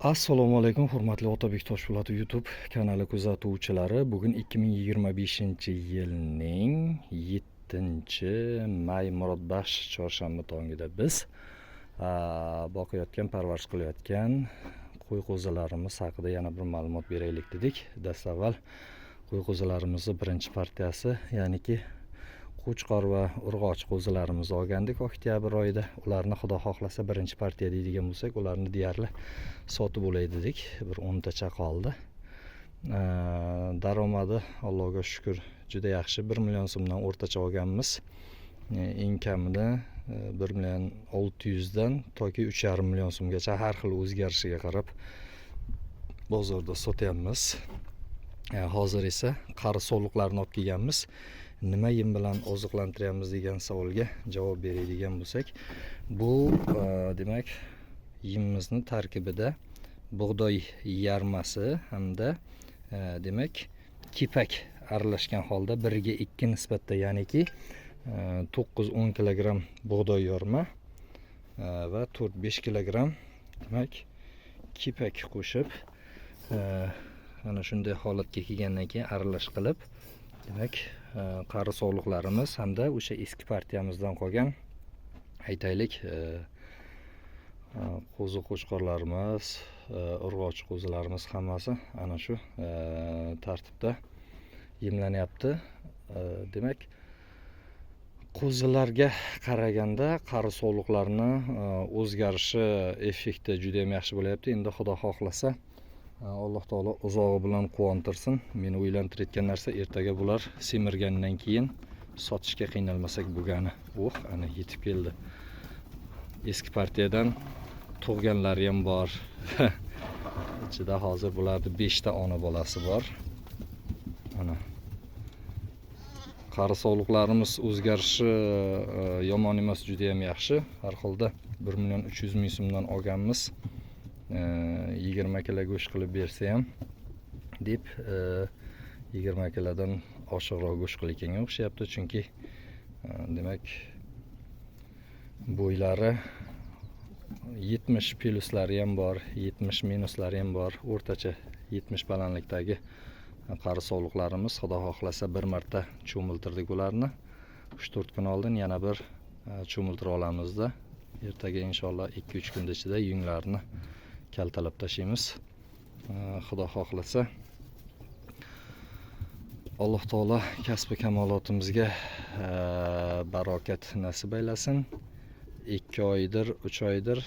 Assalomu alaykum, hurmatli Otabek Toshpo'latov YouTube kanali kuzatuvchilari. Bugun 2025-yilning 7-may Murodbaxsh chorshanba tongida biz boqayotgan, parvarish qilayotgan qo'y-qo'zilarimiz haqida yana bir ma'lumot beraylik dedik. Dastavval qo'y-qo'zilarimizni birinchi partiyasi, ya'niki Qo'chqor va Urg'och qo'zilarimizni olgandik oktyabr oyida. Ularni xudo xohlasa birinchi partiya deydigan bo'lsak, ularni deyarli sotib bo'lay dedik. Bir 10 tacha qoldi. Daromadi Allohga shukr juda yaxshi. 1 million so'mdan o'rtacha olganmiz. Eng kamida 1 million 600 dan toki 3,5 million so'mgacha har xil o'zgarishiga qarab bozorda sotyapmiz. Hozir esa qari soliqlarni olib kelganmiz. Nima yem bilan oziqlantiryapmiz degan savolga javob beradigan bo'lsak, bu demak yemimizni tarkibida bug'doy yarmasi hamda demak kepak aralashgan holda 1:2 nisbatda, ya'niki 9-10 kilogramm bug'doy yorma va 4-5 kilogramm demak kepak qo'shib ana shunday holatga kelgandan keyin aralash qilib, demak qari soliqlarimiz hamda o'sha eski partiyamizdan qolgan aytaylik qo'zi qo'chqorlarimiz, urg'och qo'zilarimiz hammasi ana shu tartibda yemlanyapti. Demak qo'zilarga qaraganda qari soliqlarni o'zgarishi effekti juda ham yaxshi bo'lyapti. Endi xudo xohlasa Alloh taolo uzog'i bilan quvontirsin. Meni o'ylantirayotgan narsa, ertaga bular semirgandan keyin sotishga qiynalmasak bo'lgani. Ana yetib keldi. Eski partiyadan tug'ganlari ham bor. Ichida hozir bularda 5 ta ona bolasi bor. Ana qari soliqlarimiz o'zgarishi yomon emas, juda ham yaxshi. Har holda 1 million 300 ming so'mdan olganmiz. 20 kilo go'sht qilib bersa ham deb 20 kilodan oshiqroq go'sht qilayotganga o'xshayapti. Chunki demak bo'ylari 70 pluslari ham bor, 70 minuslari ham bor. O'rtacha 70 balandlikdagi qari soliqlarimiz. Xudo xohlasa bir marta cho'miltirdik ularni. 3-4 kun oldin yana bir cho'miltira olamizda. Ertaga inshaalloh 2-3 kun ichida yunglarini kaltalab tashlaymiz. Xudo xohlasa Alloh taolo kasbi kamolotimizga barokat nasib aylasin. 2 oydir, 3 oydir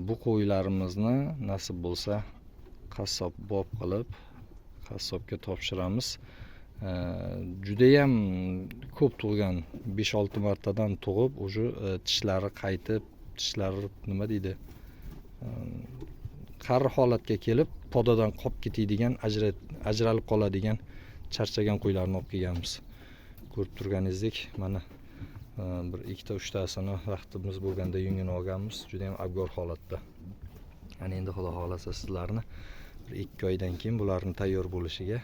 bu qo'ylarimizni nasib bo'lsa qassob bob qilib qassobga topshiramiz. Juda ham ko'p tug'gan, 5-6 martadan tug'ib, o'sha tishlari qaytib, tishlari nima deydi? Qari holatga kelib, podadan qolib ketadigan, ajralib qoladigan charchagan qo'ylarni olib kelganmiz. Ko'rib turganingizdek, mana bir 2-3 tasini vaqtimiz bo'lganda yungini olganmiz. Juda ham abgor holatda. Ana endi xudo xolasa sizlarni 2 oydan keyin bularning tayyor bo'lishiga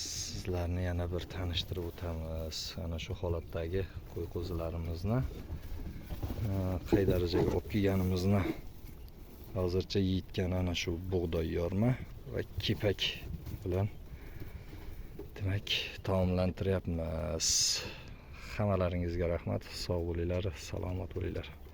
sizlarni yana bir tanishtirib o'tamiz. Ana shu holatdagi qo'y-qo'zilarimizni qay darajaga olib kelganimizni hozircha yeyotgan ana shu bug'doy yorma va kepak bilan demak taomlantiryapmiz. Hammalaringizga rahmat. Sog' bo'linglar, salomat bo'linglar.